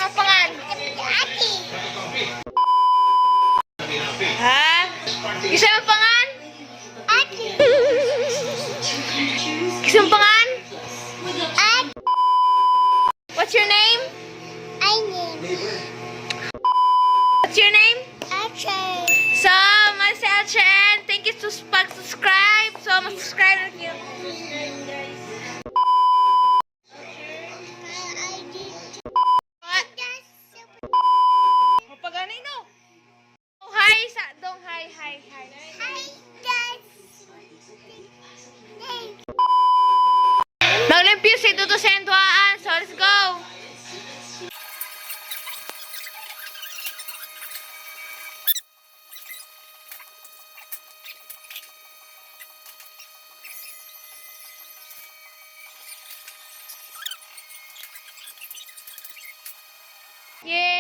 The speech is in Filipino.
ang pangan? Ha? Kisa ang pangan? Kisa ang pangan? What's your name? What's your name? So, Mas Elchen, thank you to pag-subscribe. So, mag-subscribe na kayo. What? O, pag-anay no? Oh, hi sa dong. Hi. Mag-limpius ito to sentuaan. So, let's go. Yay!